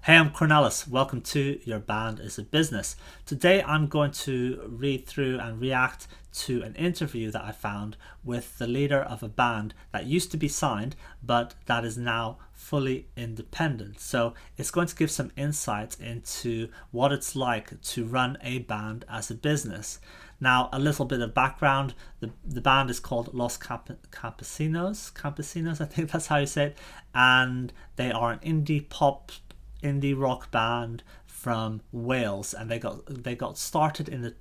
Hey, I'm Cornelis. Welcome to Your Band is a Business. Today I'm going to read through and react to an interview that I found with the leader of a band that used to be signed but that is now fully independent. So it's going to give some insight into what it's like to run a band as a business. Now, a little bit of background. The band is called Los Campesinos, I think that's how you say it. And they are an indie rock band from Wales, and they got started in the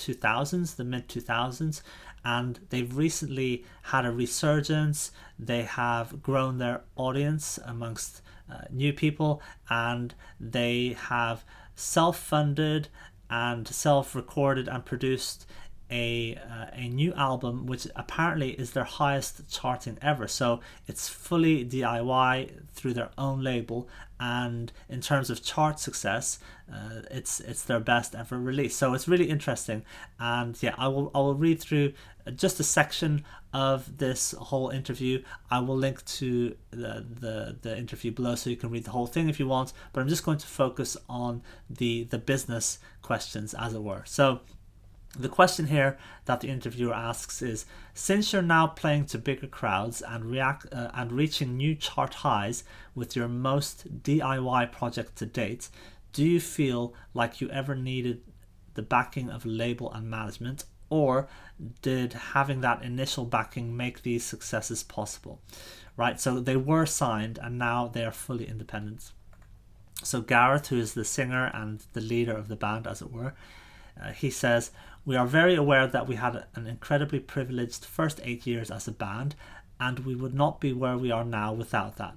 mid 2000s, and they've recently had a resurgence. They have grown their audience amongst new people, and they have self-funded and self-recorded and produced a new album, which apparently is their highest charting ever. So it's fully DIY through their own label, and in terms of chart success, it's their best ever release. So it's really interesting, and yeah, I will read through just a section of this whole interview. I will link to the interview below so you can read the whole thing if you want, but I'm just going to focus on the business questions, as it were. So the question here that the interviewer asks is, since you're now playing to bigger crowds and reaching new chart highs with your most DIY project to date, do you feel like you ever needed the backing of a label and management, or did having that initial backing make these successes possible? Right, so they were signed and now they are fully independent. So Gareth, who is the singer and the leader of the band, as it were, he says, "We are very aware that we had an incredibly privileged first 8 years as a band, and we would not be where we are now without that.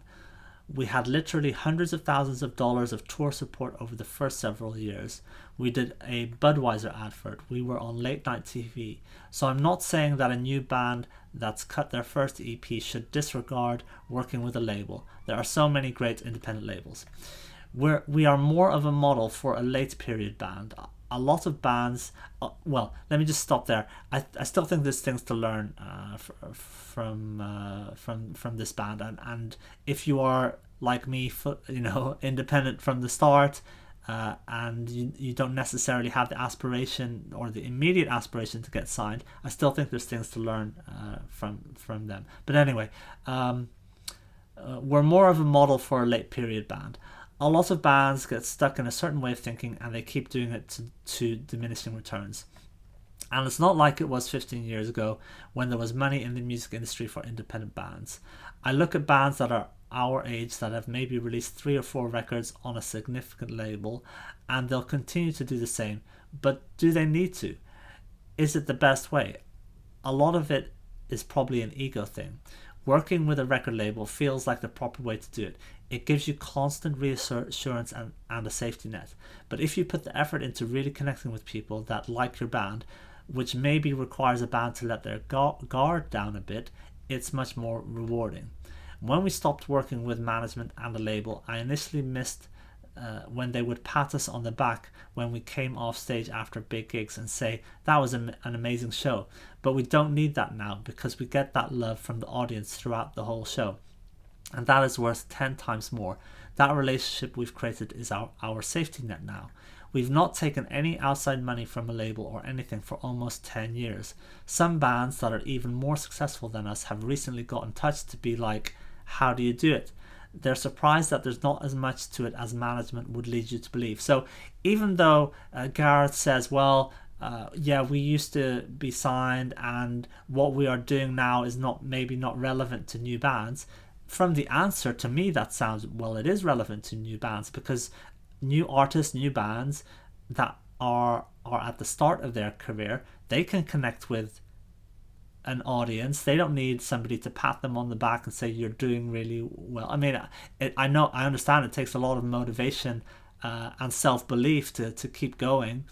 We had literally hundreds of thousands of dollars of tour support over the first several years. We did a Budweiser advert. We were on late night TV. So I'm not saying that a new band that's cut their first EP should disregard working with a label. There are so many great independent labels. We are more of a model for a late period band. A lot of bands, well, let me just stop there. I still think there's things to learn from this band, and if you are like me, independent from the start, and you don't necessarily have the aspiration or the immediate aspiration to get signed, I still think there's things to learn from them. But anyway, we're more of a model for a late period band. A lot of bands get stuck in a certain way of thinking and they keep doing it to diminishing returns. And it's not like it was 15 years ago when there was money in the music industry for independent bands. I look at bands that are our age that have maybe released 3 or 4 records on a significant label, and they'll continue to do the same. But do they need to? Is it the best way? A lot of it is probably an ego thing. Working with a record label feels like the proper way to do it. It gives you constant reassurance and a safety net. But if you put the effort into really connecting with people that like your band, which maybe requires a band to let their guard down a bit, it's much more rewarding. When we stopped working with management and a label, I initially missed when they would pat us on the back when we came off stage after big gigs and say, that was an amazing show. But we don't need that now because we get that love from the audience throughout the whole show. And that is worth 10 times more. That relationship we've created is our safety net now. We've not taken any outside money from a label or anything for almost 10 years. Some bands that are even more successful than us have recently got in touch to be like, how do you do it? They're surprised that there's not as much to it as management would lead you to believe. So even though Gareth says, well, yeah, we used to be signed and what we are doing now is maybe not relevant to new bands, from the answer, to me, that sounds, well, it is relevant to new bands, because new artists, new bands that are at the start of their career, they can connect with an audience. They don't need somebody to pat them on the back and say you're doing really well. I mean, I understand it takes a lot of motivation and self-belief to keep going,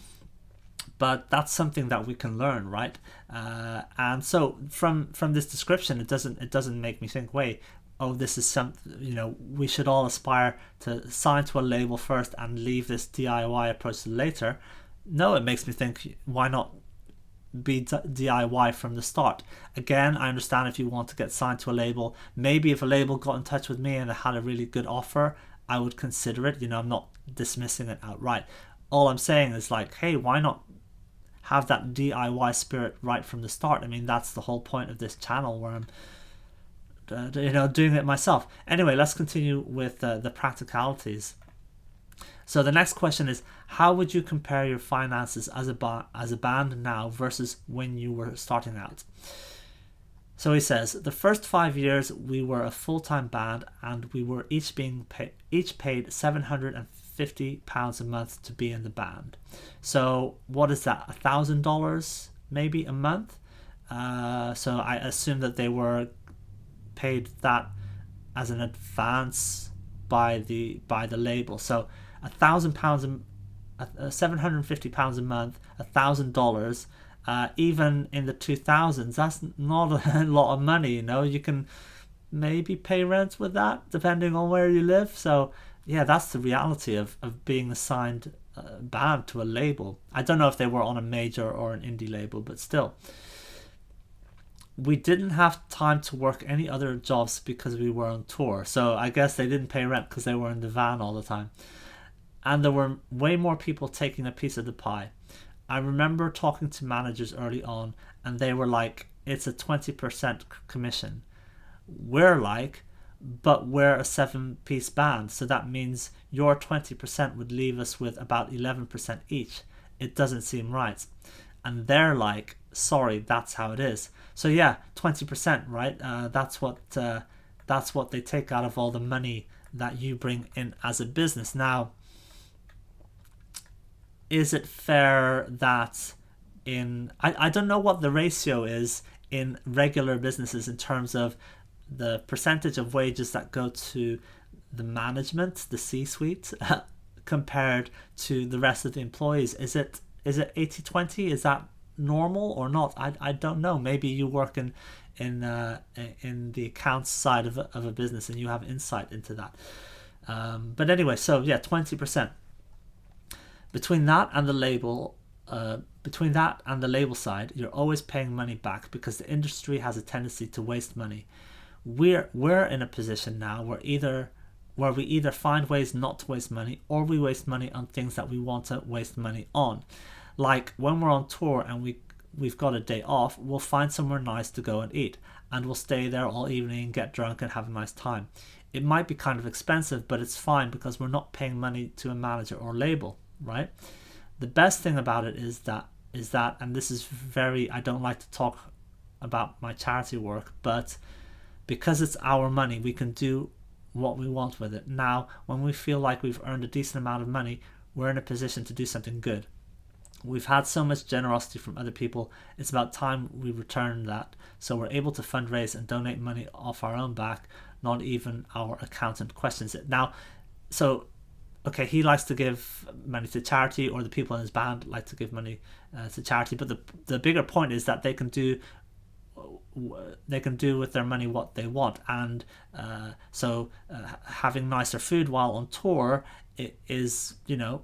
but that's something that we can learn, right? And so from this description, it doesn't make me think, wait, oh, this is something, we should all aspire to sign to a label first and leave this DIY approach to later. No, it makes me think, why not be DIY from the start? Again, I understand if you want to get signed to a label. Maybe if a label got in touch with me and had a really good offer, I would consider it. I'm not dismissing it outright. All I'm saying is like, hey, why not have that DIY spirit right from the start? I mean, that's the whole point of this channel, where I'm doing it myself. Anyway, let's continue with the practicalities. So the next question is, how would you compare your finances as a band now versus when you were starting out? So he says, the first 5 years we were a full-time band, and we were each paid £750 a month to be in the band. So what is that, $1,000 maybe a month? So I assume that they were paid that as an advance by the label. So £1,000, £750 a month, $1,000. Even in the 2000s, that's not a lot of money. You can maybe pay rent with that, depending on where you live. So yeah, that's the reality of being assigned a band to a label. I don't know if they were on a major or an indie label, but still. We didn't have time to work any other jobs because we were on tour. So I guess they didn't pay rent because they were in the van all the time. And there were way more people taking a piece of the pie. I remember talking to managers early on, and they were like, it's a 20% commission. We're like, but we're a 7-piece band, so that means your 20% would leave us with about 11% each. It doesn't seem right. And they're like, sorry, that's how it is. So yeah, 20%, right? That's what they take out of all the money that you bring in as a business. Now, is it fair that I don't know what the ratio is in regular businesses in terms of the percentage of wages that go to the management, the C-suite, compared to the rest of the employees? Is it 80-20? Is that normal or not? I don't know. Maybe you work in the accounts side of a business and you have insight into that. But anyway, so yeah, 20%. Between that and the label side, you're always paying money back because the industry has a tendency to waste money. We're in a position now where we either find ways not to waste money, or we waste money on things that we want to waste money on. Like when we're on tour and we've got a day off, we'll find somewhere nice to go and eat, and we'll stay there all evening, get drunk and have a nice time. It might be kind of expensive, but it's fine because we're not paying money to a manager or label. Right? The best thing about it is that, and this is I don't like to talk about my charity work, but because it's our money, we can do what we want with it. Now, when we feel like we've earned a decent amount of money, we're in a position to do something good. We've had so much generosity from other people, it's about time we return that. So we're able to fundraise and donate money off our own back. Not even our accountant questions it. Now, so okay, he likes to give money to charity, or the people in his band like to give money to charity. But the bigger point is that they can do with their money what they want. And so having nicer food while on tour, it is,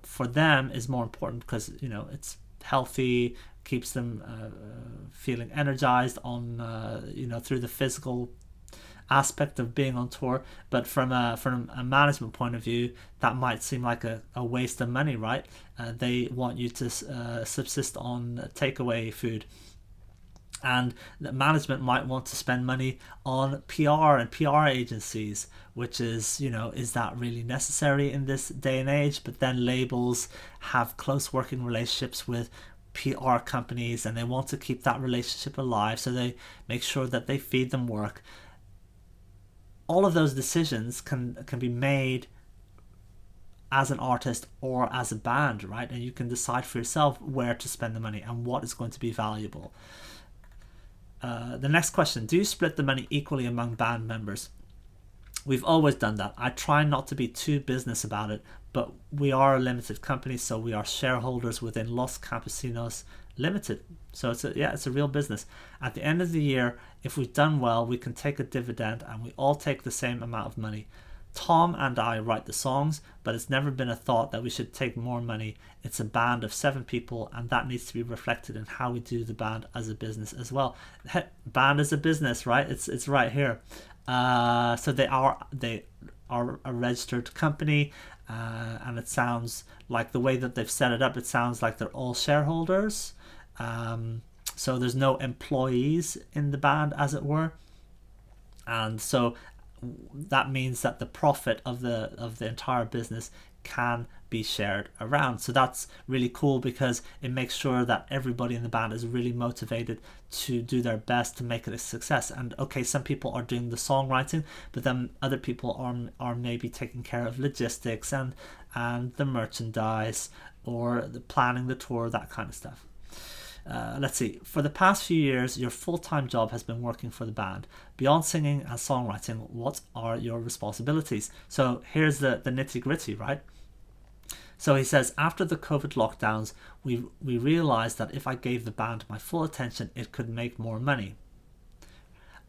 for them is more important because, it's healthy, keeps them feeling energized on, through the physical aspect of being on tour. But from a management point of view, that might seem like a waste of money, right? They want you to subsist on takeaway food, and the management might want to spend money on PR and PR agencies, which is, is that really necessary in this day and age? But then labels have close working relationships with PR companies, and they want to keep that relationship alive, so they make sure that they feed them work. All of those decisions can be made as an artist or as a band, right? And you can decide for yourself where to spend the money and what is going to be valuable. The next question, do you split the money equally among band members? We've always done that. I try not to be too business about it, but we are a limited company, so we are shareholders within Los Campesinos Limited. So it's a real business. At the end of the year, if we've done well, we can take a dividend and we all take the same amount of money. Tom and I write the songs, but it's never been a thought that we should take more money. It's a band of 7 people, and that needs to be reflected in how we do the band as a business as well. Band is a business, right? It's right here. So they are a registered company, and it sounds like the way that they've set it up, it sounds like they're all shareholders. So there's no employees in the band, as it were, and so that means that the profit of the entire business can be shared around. So that's really cool because it makes sure that everybody in the band is really motivated to do their best to make it a success. And okay, some people are doing the songwriting, but then other people are maybe taking care of logistics and the merchandise, or the planning the tour, that kind of stuff. Let's see, for the past few years, your full-time job has been working for the band. Beyond singing and songwriting, what are your responsibilities? So here's the nitty-gritty, right? So he says, after the COVID lockdowns, we realized that if I gave the band my full attention, it could make more money.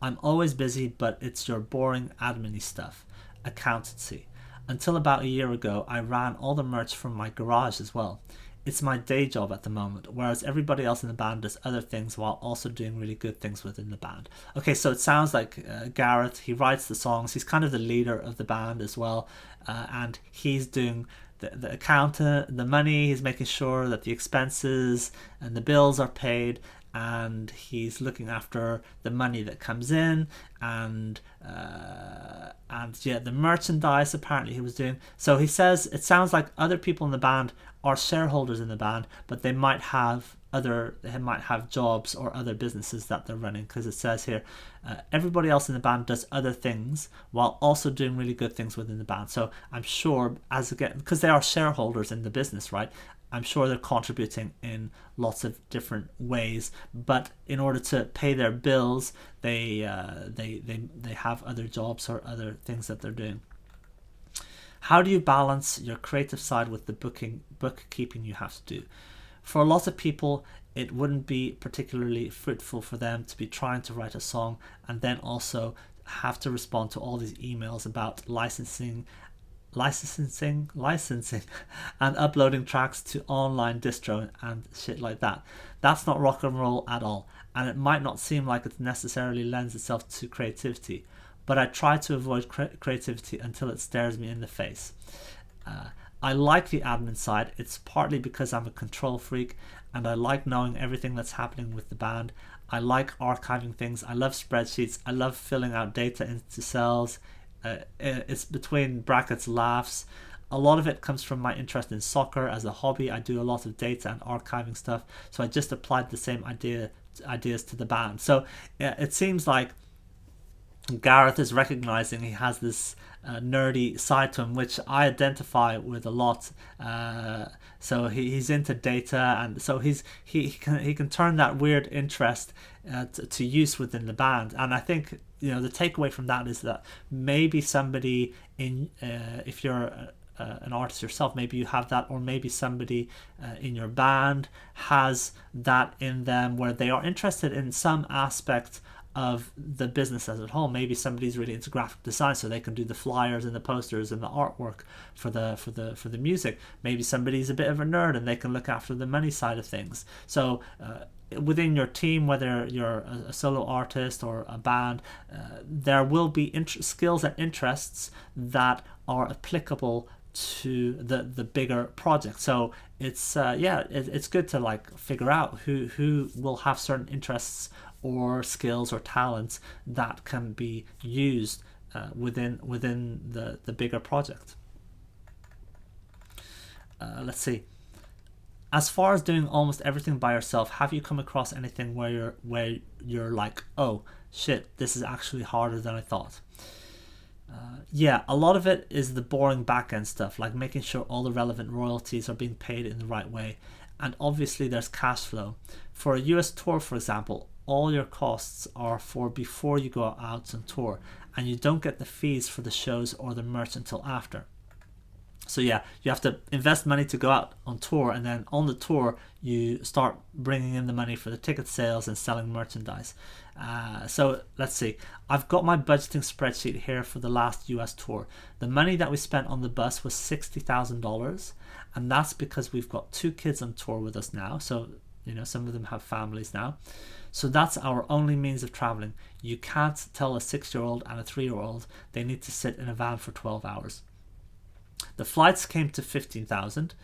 I'm always busy, but it's your boring admin-y stuff. Accountancy. Until about a year ago, I ran all the merch from my garage as well. It's my day job at the moment, whereas everybody else in the band does other things while also doing really good things within the band. Okay, so it sounds like Gareth, he writes the songs, he's kind of the leader of the band as well, and he's doing the accountant, the money, he's making sure that the expenses and the bills are paid, and he's looking after the money that comes in, and yeah, the merchandise apparently he was doing. So he says it sounds like other people in the band are shareholders in the band, but they might have jobs or other businesses that they're running, because it says here everybody else in the band does other things while also doing really good things within the band. So I'm sure, because they are shareholders in the business, right, I'm sure they're contributing in lots of different ways, but in order to pay their bills, they have other jobs or other things that they're doing. How do you balance your creative side with the bookkeeping you have to do? For a lot of people, it wouldn't be particularly fruitful for them to be trying to write a song and then also have to respond to all these emails about licensing and uploading tracks to online distro and shit like that. That's not rock and roll at all, and it might not seem like it necessarily lends itself to creativity, but I try to avoid creativity until it stares me in the face. I like the admin side. It's partly because I'm a control freak and I like knowing everything that's happening with the band. I like archiving things. I love spreadsheets. I love filling out data into cells. It's between brackets laughs. A lot of it comes from my interest in soccer. As a hobby, I do a lot of data and archiving stuff, so I just applied the same ideas to the band. So yeah, it seems like Gareth is recognizing he has this nerdy side to him, which I identify with a lot. So he's into data, and so he can turn that weird interest to use within the band. And I think, you know, the takeaway from that is that maybe somebody if you're an artist yourself, maybe you have that, or maybe somebody in your band has that in them, where they are interested in some aspect of the business as a whole. Maybe somebody's really into graphic design, so they can do the flyers and the posters and the artwork for the music. Maybe somebody's a bit of a nerd and they can look after the money side of things. So within your team, whether you're a solo artist or a band, there will be skills and interests that are applicable to the bigger project. So it's it's good to like figure out who will have certain interests or skills or talents that can be used within the bigger project. Let's see. As far as doing almost everything by yourself, have you come across anything where you're like, oh shit, this is actually harder than I thought? Yeah, a lot of it is the boring back-end stuff, like making sure all the relevant royalties are being paid in the right way. And obviously there's cash flow. For a US tour, for example, all your costs are for before you go out on tour, and you don't get the fees for the shows or the merch until after. So yeah, you have to invest money to go out on tour, and then on the tour you start bringing in the money for the ticket sales and selling merchandise. So let's see, I've got my budgeting spreadsheet here for the last US tour. The money that we spent on the bus was $60,000, and that's because we've got 2 kids on tour with us now. So Some of them have families now. So that's our only means of traveling. You can't tell a 6-year-old and a 3-year-old they need to sit in a van for 12 hours. The flights came to 15,000.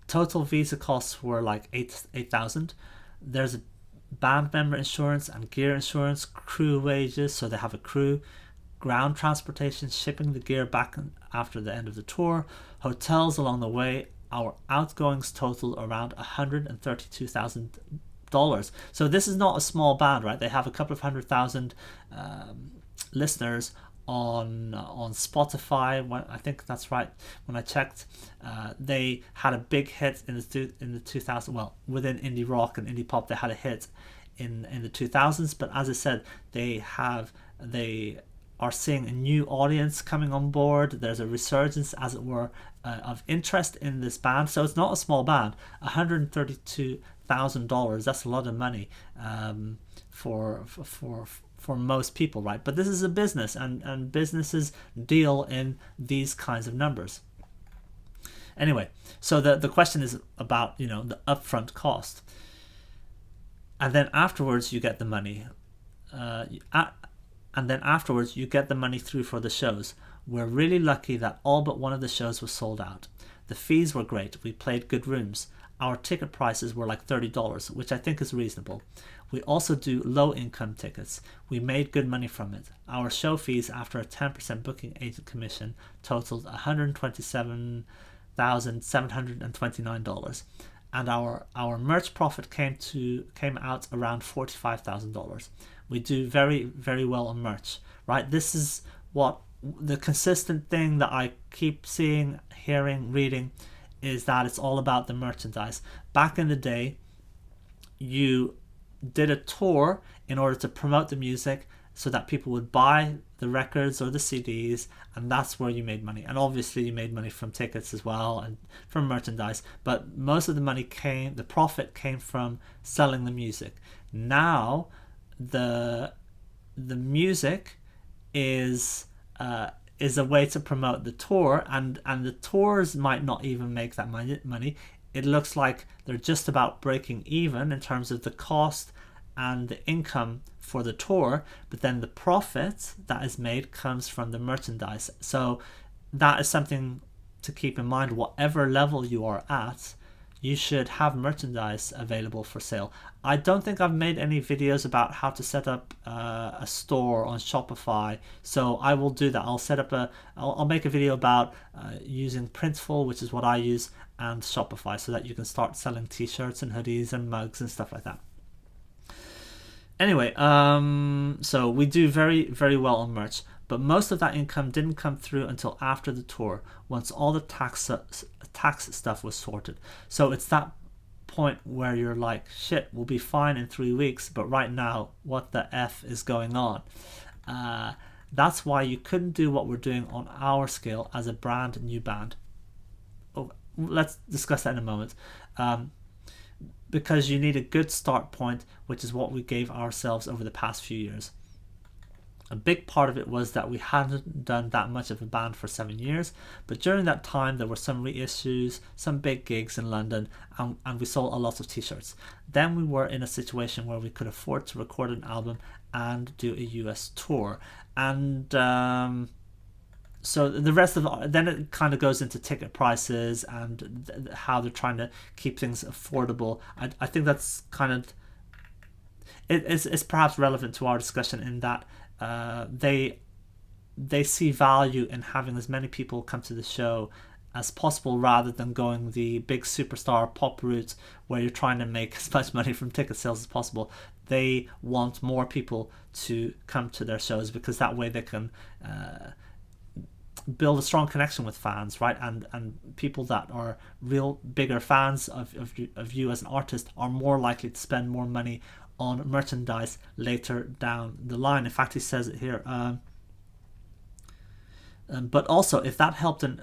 Total visa costs were like 8,000. There's a band member insurance and gear insurance, crew wages, so they have a crew, ground transportation, shipping the gear back after the end of the tour, hotels along the way. Our outgoings total around $132,000. So this is not a small band, right? They have a couple of 100,000 listeners on Spotify. I think that's right. When I checked, they had a big hit in the 2000s. Well, within indie rock and indie pop, they had a hit in the 2000s. But as I said, they are seeing a new audience coming on board. There's a resurgence, as it were, of interest in this band. So it's not a small band. $132,000. That's a lot of money for most people, right? But this is a business, and businesses deal in these kinds of numbers. Anyway, so the question is about the upfront cost, and then afterwards you get the money. And then afterwards you get the money through for the shows. We're really lucky that all but one of the shows was sold out. The fees were great. We played good rooms. Our ticket prices were like $30, which I think is reasonable. We also do low income tickets. We made good money from it. Our show fees after a 10% booking agent commission totaled $127,729. And our merch profit came out around $45,000. We do very, very well on merch, right? This is what the consistent thing that I keep seeing, hearing, reading, is that it's all about the merchandise. Back in the day, you did a tour in order to promote the music so that people would buy the records or the CDs, and that's where you made money. And obviously you made money from tickets as well and from merchandise, but most of the profit came from selling the music. Now the music is a way to promote the tour, and the tours might not even make that money. It looks like they're just about breaking even in terms of the cost and the income for the tour, but then the profit that is made comes from the merchandise. So that is something to keep in mind. Whatever level you are at, you should have merchandise available for sale. I don't think I've made any videos about how to set up a store on Shopify, so I will do that. I'll make a video about using Printful, which is what I use, and Shopify, so that you can start selling t-shirts and hoodies and mugs and stuff like that. Anyway, so we do very, very well on merch, but most of that income didn't come through until after the tour, once all the tax stuff was sorted. So it's that point where you're like, shit, we'll be fine in 3 weeks, but right now, what the F is going on? That's why you couldn't do what we're doing on our scale as a brand new band. Oh, let's discuss that in a moment. Because you need a good start point, which is what we gave ourselves over the past few years. A big part of it was that we hadn't done that much of a band for 7 years, but during that time there were some reissues, some big gigs in London, and we sold a lot of t-shirts. Then we were in a situation where we could afford to record an album and do a US tour, and so the rest of then it kind of goes into ticket prices and how they're trying to keep things affordable. I think that's kind of it's perhaps relevant to our discussion in that they see value in having as many people come to the show as possible, rather than going the big superstar pop route where you're trying to make as much money from ticket sales as possible. They want more people to come to their shows, because that way they can build a strong connection with fans, right? And people that are real bigger fans of you as an artist are more likely to spend more money on merchandise later down the line. In fact, he says it here. But also, if that helped an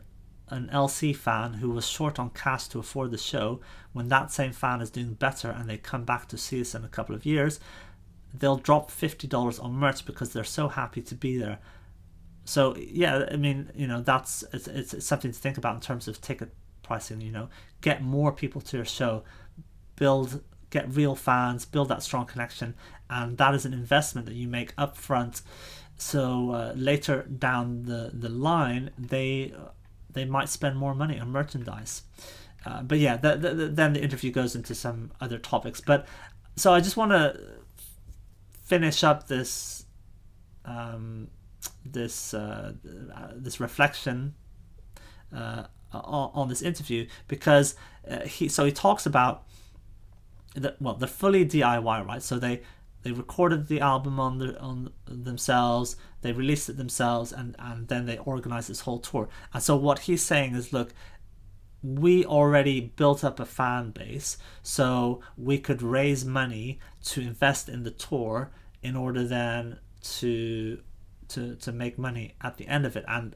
LC fan who was short on cash to afford the show, when that same fan is doing better and they come back to see us in a couple of years, they'll drop $50 on merch because they're so happy to be there. So yeah, I mean, that's it's something to think about in terms of ticket pricing. Get more people to your show, build get real fans, build that strong connection, and that is an investment that you make up front. So later down the line, they might spend more money on merchandise. But yeah, then the interview goes into some other topics. But so I just want to finish up this this reflection on this interview, because he talks about the fully DIY, right? So they recorded the album on themselves, they released it themselves, and then they organized this whole tour. And so what he's saying is, look, we already built up a fan base, so we could raise money to invest in the tour in order then to make money at the end of it. And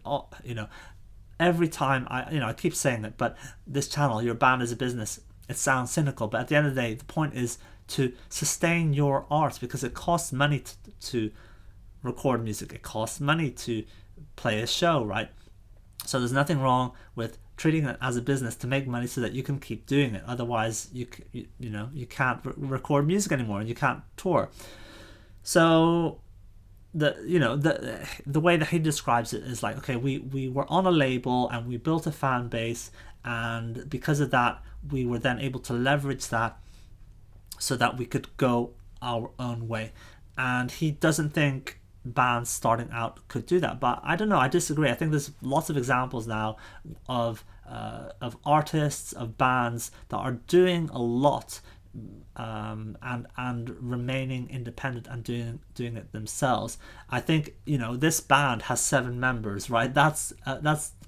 every time I keep saying it, but this channel, Your Band is a Business, it sounds cynical, but at the end of the day, the point is to sustain your art, because it costs money to record music, it costs money to play a show, right? So there's nothing wrong with treating it as a business to make money so that you can keep doing it. Otherwise, you can't record music anymore and you can't tour. So the way that he describes it is like, okay, we were on a label and we built a fan base, and because of that, we were then able to leverage that so that we could go our own way. And he doesn't think bands starting out could do that, but I don't know, I disagree. I think there's lots of examples now of artists, of bands that are doing a lot and remaining independent and doing it themselves. I think this band has 7 members, right? That's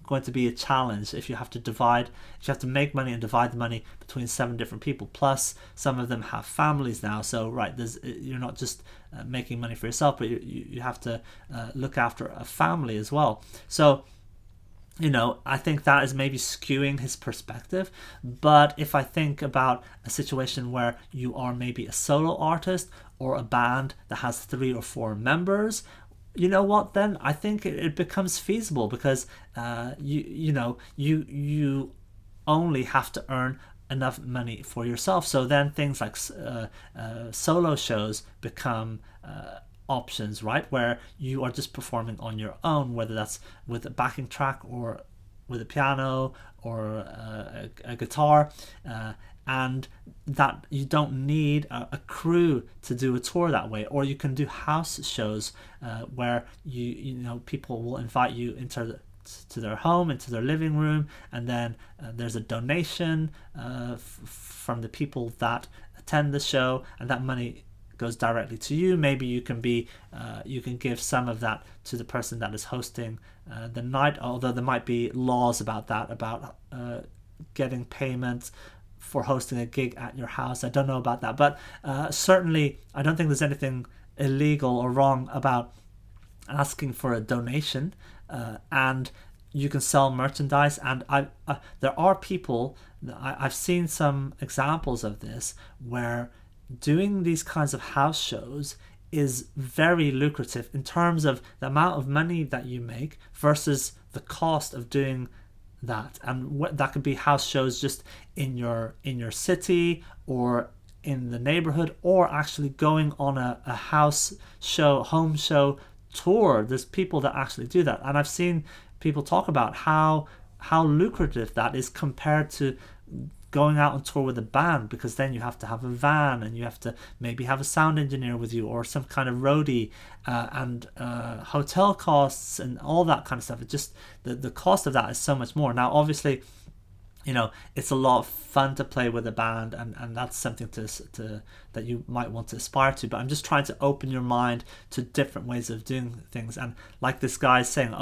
going to be a challenge if you have to make money and divide the money between 7 different people. Plus, some of them have families now, so right, you're not just making money for yourself, but you have to look after a family as well. So I think that is maybe skewing his perspective. But if I think about a situation where you are maybe a solo artist or a band that has 3 or 4 members, you know what, then I think it becomes feasible, because you only have to earn enough money for yourself. So then things like solo shows become options, right, where you are just performing on your own, whether that's with a backing track or with a piano or a guitar, and that you don't need a crew to do a tour that way. Or you can do house shows where people will invite you to their home, into their living room, and then there's a donation from the people that attend the show, and that money goes directly to you. Maybe you can give some of that to the person that is hosting the night, although there might be laws about that, about getting payment for hosting a gig at your house. I don't know about that, but certainly I don't think there's anything illegal or wrong about asking for a donation, and you can sell merchandise. And there are people, I've seen some examples of this, where doing these kinds of house shows is very lucrative in terms of the amount of money that you make versus the cost of doing that. And that could be house shows just in your city or in the neighborhood, or actually going on a house show, home show tour. There's people that actually do that, and I've seen people talk about how lucrative that is compared to going out on tour with a band, because then you have to have a van and you have to maybe have a sound engineer with you or some kind of roadie, and hotel costs and all that kind of stuff. It just the cost of that is so much more. Now obviously it's a lot of fun to play with a band, and that's something to that you might want to aspire to, but I'm just trying to open your mind to different ways of doing things. And like this guy is saying,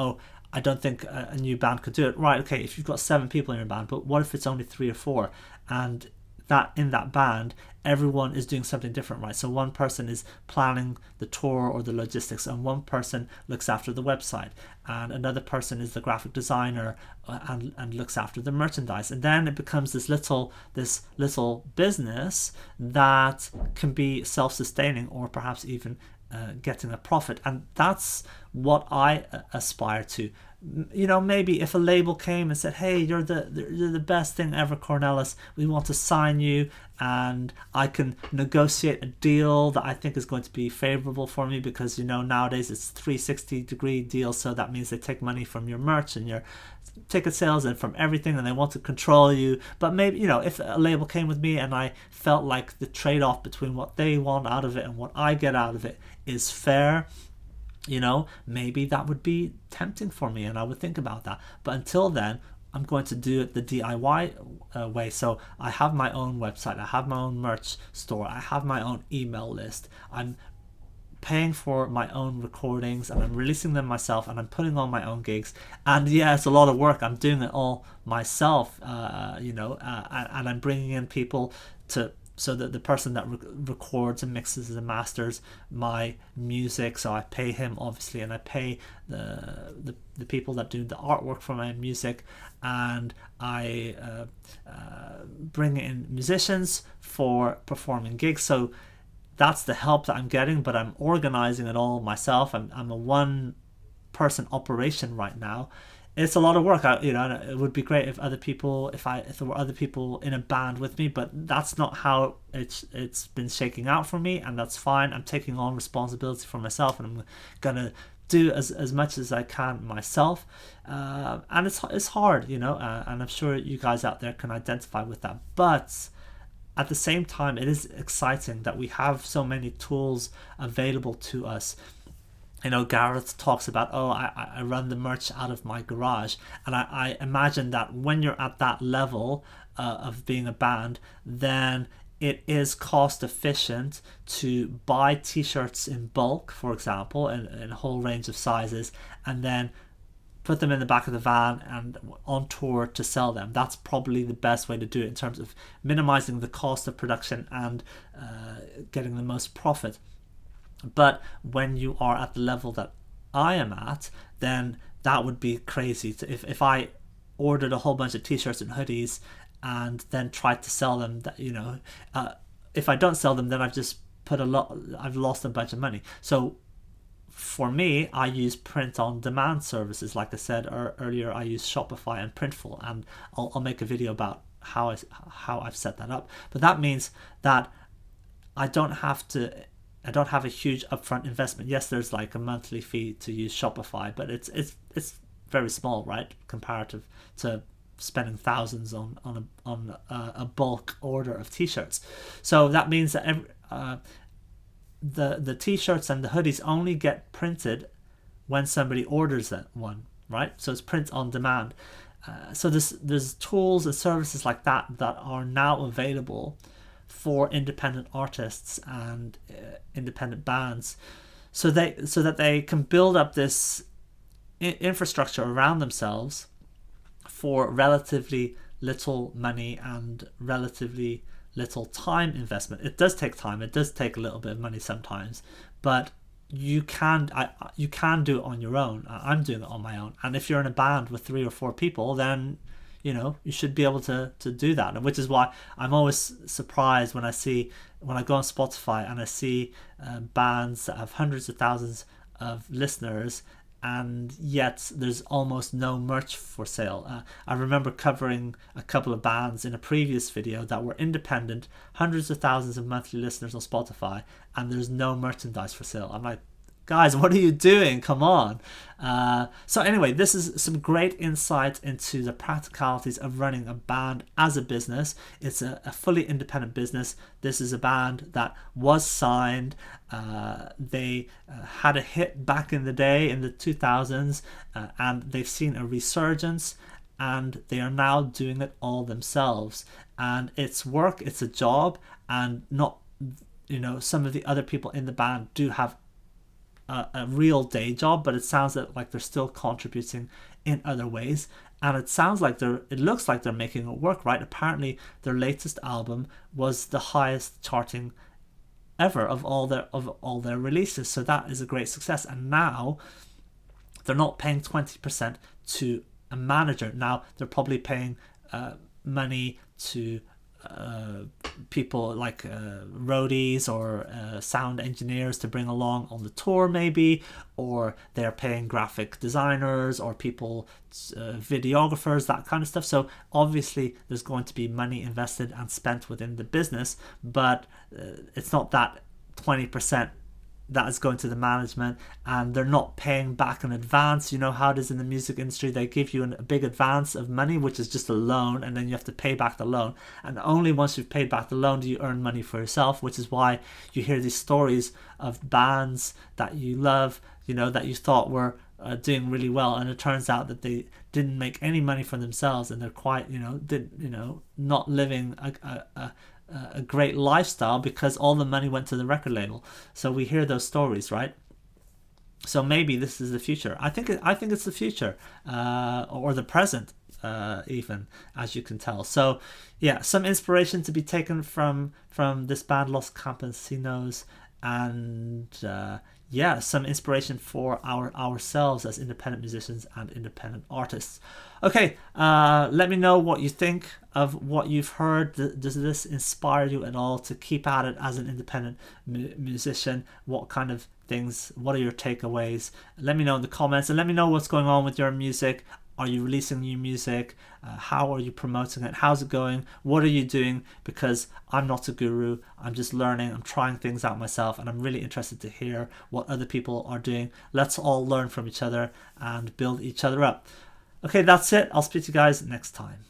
I don't think a new band could do it. Right, okay, if you've got 7 people in your band, but what if it's only 3 or 4, and that in that band everyone is doing something different, right? So one person is planning the tour or the logistics, and one person looks after the website, and another person is the graphic designer and looks after the merchandise. And then it becomes this little business that can be self-sustaining, or perhaps even getting a profit. And that's what I aspire to. you know, maybe if a label came and said, hey, you're the best thing ever, Cornelis, we want to sign you, and I can negotiate a deal that I think is going to be favorable for me, because, you know, nowadays it's 360-degree deals, so that means they take money from your merch and your ticket sales and from everything, and they want to control you. But maybe, you know, if a label came with me and I felt like the trade-off between what they want out of it and what I get out of it is fair, you know, maybe that would be tempting for me, and I would think about that. But until then, I'm going to do it the DIY way. So I have my own website, I have my own merch store, I have my own email list, I'm paying for my own recordings, and I'm releasing them myself, and I'm putting on my own gigs. And yeah, it's a lot of work. I'm doing it all myself, you know, and I'm bringing in people to, so that the person that records and mixes and masters my music, so I pay him obviously, and I pay the people that do the artwork for my music, and I bring in musicians for performing gigs. So that's the help that I'm getting, but I'm organizing it all myself. I'm a one-person operation right now. It's a lot of work. You know, it would be great if other people, if there were other people in a band with me, but that's not how it's been shaking out for me, and that's fine. I'm taking on responsibility for myself, and I'm gonna do as much as I can myself. And it's hard, you know, and I'm sure you guys out there can identify with that. But at the same time, it is exciting that we have so many tools available to us. You know, Gareth talks about, oh, I run the merch out of my garage. And I imagine that when you're at that level of being a band, then it is cost efficient to buy t-shirts in bulk, for example, in a whole range of sizes, and then put them in the back of the van and on tour to sell them. That's probably the best way to do it in terms of minimizing the cost of production and getting the most profit. But when you are at the level that I am at, then that would be crazy. If I ordered a whole bunch of t-shirts and hoodies and then tried to sell them, that, you know, if I don't sell them, then I've lost a bunch of money. So for me, I use print-on-demand services. Like I said earlier, I use Shopify and Printful, and I'll make a video about how I've set that up. But that means that I don't have a huge upfront investment. Yes, there's like a monthly fee to use Shopify, but it's very small, right, comparative to spending thousands on a bulk order of t-shirts. So that means that the t-shirts and the hoodies only get printed when somebody orders that one, right? So it's print on demand. So there's tools and services like that are now available for independent artists and independent bands, so that they can build up this infrastructure around themselves for relatively little money and relatively little time investment. It does take time, it does take a little bit of money sometimes, but you can do it on your own. I'm doing it on my own, and if you're in a band with 3 or 4 people, then you know you should be able to do that. And which is why I'm always surprised when I go on Spotify and I see bands that have hundreds of thousands of listeners, and yet there's almost no merch for sale. I remember covering a couple of bands in a previous video that were independent, hundreds of thousands of monthly listeners on Spotify, and there's no merchandise for sale. I'm like, guys, what are you doing? Come on. So anyway, this is some great insight into the practicalities of running a band as a business. It's a fully independent business. This is a band that was signed. They had a hit back in the day in the 2000s, and they've seen a resurgence, and they are now doing it all themselves. And it's work, it's a job, and not, you know, some of the other people in the band do have a real day job, but it sounds like they're still contributing in other ways, and it looks like they're making it work, right? Apparently their latest album was the highest charting ever of all their releases, so that is a great success. And now they're not paying 20% to a manager. Now they're probably paying money to people like roadies or sound engineers to bring along on the tour maybe, or they're paying graphic designers or people, videographers, that kind of stuff. So obviously there's going to be money invested and spent within the business, but it's not that 20% that is going to the management, and they're not paying back in advance. You know how it is in the music industry, they give you a big advance of money, which is just a loan, and then you have to pay back the loan, and only once you've paid back the loan do you earn money for yourself, which is why you hear these stories of bands that you love, you know, that you thought were doing really well, and it turns out that they didn't make any money for themselves, and they're quite, not living a great lifestyle because all the money went to the record label. So we hear those stories, right? So maybe this is the future. I think it's the future, or the present, even, as you can tell. So yeah, some inspiration to be taken from this band Los Campesinos, and some inspiration for ourselves as independent musicians and independent artists. Okay, let me know what you think of what you've heard. Does this inspire you at all to keep at it as an independent musician? What kind of things, what are your takeaways? Let me know in the comments, and let me know what's going on with your music. Are you releasing new music? How are you promoting it? How's it going? What are you doing? Because I'm not a guru. I'm just learning. I'm trying things out myself, and I'm really interested to hear what other people are doing. Let's all learn from each other and build each other up. Okay, that's it. I'll speak to you guys next time.